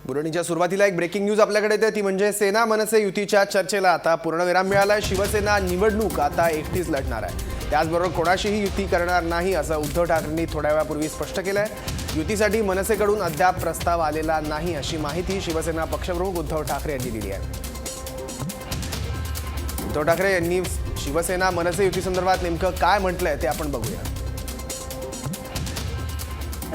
बुलेटिनच्या सुरुवातीला एक breaking news आपल्याकडे येते, ती म्हणजे सेना मनसे युतीच्या चर्चेला आता पूर्णविराम मिळालाय। शिवसेना निवडणूक आता एकटीच लढणार आहे। त्याचबरोबर कोणाशीही युती करणार नाही असं उद्धव ठाकरेंनी थोड्या वेळापूर्वी स्पष्ट केलंय। युतीसाठी मनसेकडून अद्याप प्रस्ताव आलेला नाही अशी माहिती शिवसेना पक्षप्रमुख उद्धव ठाकरे यांनी दिली आहे। उद्धव ठाकरे यांनी शिवसेना मनसे युती संदर्भात नेमकं काय म्हटलंय ते आपण बघूया।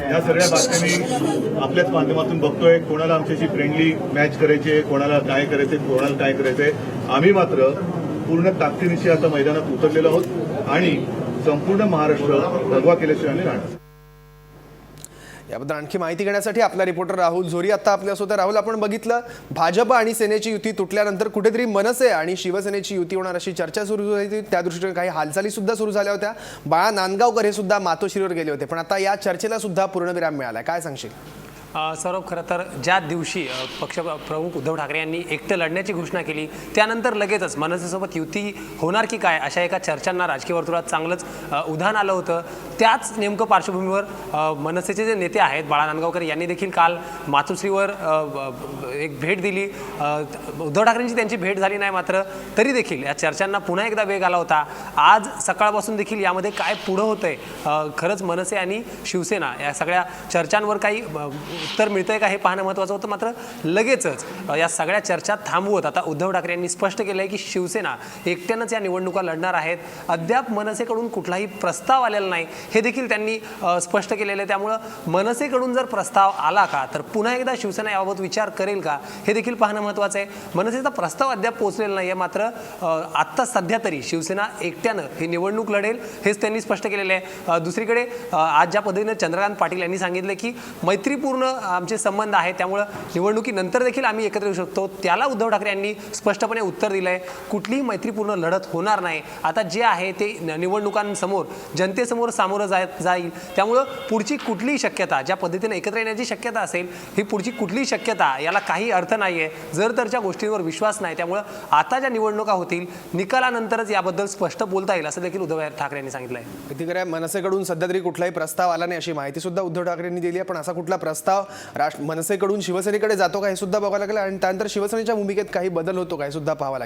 या सगळ्या बातम्या आपल्याच माध्यमातून बघतोय। कोणाला आमच्याशी फ्रेंडली मॅच करायचे, कोणाला काय करायचे, कोणाला काय करायचंय। आम्ही मात्र पूर्ण ताकदीनिशी आता मैदानात उतरलेलो आहोत आणि संपूर्ण महाराष्ट्र भगवा केल्याशिवाय आम्ही राहणार। याबद्दल आणखी माहिती घेण्यासाठी आपला रिपोर्टर राहुल झोरी आता आपल्यासोबत। राहुल, आपण बघितलं भाजप आणि सेनेची युती तुटल्यानंतर कुठेतरी मनसे आणि शिवसेनेची युती होणार अशी चर्चा सुरू झाली। त्या दृष्टीने काही हालचाली सुद्धा सुरू झाल्या होत्या। बाळा नांदगावकर हे सुद्धा मातोश्रीवर गेले होते, पण आता या चर्चेला सुद्धा पूर्णविराम मिळालाय। काय सांगशील? सौरभ, खरं तर ज्या दिवशी पक्षप्रमुख उद्धव ठाकरे यांनी एकटं लढण्याची घोषणा केली त्यानंतर लगेचच मनसेसोबत युती होणार की काय अशा एका चर्चांना राजकीय वर्तुळात चांगलंच उधाण आलं होतं। त्याच नेमकं पार्श्वभूमीवर मनसेचे जे नेते आहेत बाळा नांदगावकर यांनी देखील काल मातोश्रीवर एक भेट दिली। उद्धव ठाकरेंची त्यांची भेट झाली नाही, मात्र तरी देखील या चर्चांना पुन्हा एकदा वेग आला होता। आज सकाळपासून देखील यामध्ये काय पुढं होतंय, खरंच मनसे आणि शिवसेना या सगळ्या चर्चांवर काही उत्तर मिळतंय का हे पाहणं महत्त्वाचं होतं। मात्र लगेचच या सगळ्या चर्चा थांबवत आता उद्धव ठाकरे यांनी स्पष्ट केलंय की शिवसेना एकट्यानंच या निवडणुका लढणार आहेत। अद्याप मनसेकडून कुठलाही प्रस्ताव आलेला नाही हे देखील त्यांनी स्पष्ट केलेलं आहे। त्यामुळं मनसेकडून जर प्रस्ताव आला का तर पुन्हा एकदा शिवसेना याबाबत विचार करेल का हे देखील पाहणं महत्त्वाचं आहे। मनसेचा प्रस्ताव अद्याप पोहोचलेला नाही आहे, मात्र आत्ता सध्या तरी शिवसेना एकट्यानं ही निवडणूक लढेल हेच त्यांनी स्पष्ट केलेलं आहे। दुसरीकडे आज ज्या पद्धतीने चंद्रकांत पाटील यांनी सांगितलं की मैत्रीपूर्ण आमचे संबंध आहेत, त्यामुळे निवडणुकीनंतर देखील आम्ही एकत्र येऊ शकतो, त्याला उद्धव ठाकरे यांनी स्पष्टपणे उत्तर दिलंय। कुठलीही मैत्रीपूर्ण लढत होणार नाही। आता जे आहे ते निवडणुकांसमोर जनतेसमोर सामोरं जाईल। त्यामुळं पुढची कुठलीही शक्यता, ज्या पद्धतीने एकत्र येण्याची शक्यता असेल, ही पुढची कुठलीही शक्यता याला काही अर्थ नाही आहे जर तरच्या गोष्टींवर विश्वास नाही। त्यामुळं आता ज्या निवडणुका होतील निकालानंतरच याबद्दल स्पष्ट बोलता येईल असं देखील उद्धव ठाकरे यांनी सांगितलंय। किती खरं, मनसेकडून सध्या तरी कुठलाही प्रस्ताव आला नाही अशी माहिती सुद्धा उद्धव ठाकरे यांनी दिली आहे, पण असा कुठला प्रस्ताव मनसेकडून शिवसेनेकडे जातो का हे सुद्धा बघावं लागेल आणि त्यानंतर शिवसेनेच्या भूमिकेत काही बदल होतो का हे सुद्धा पाहावं लागेल।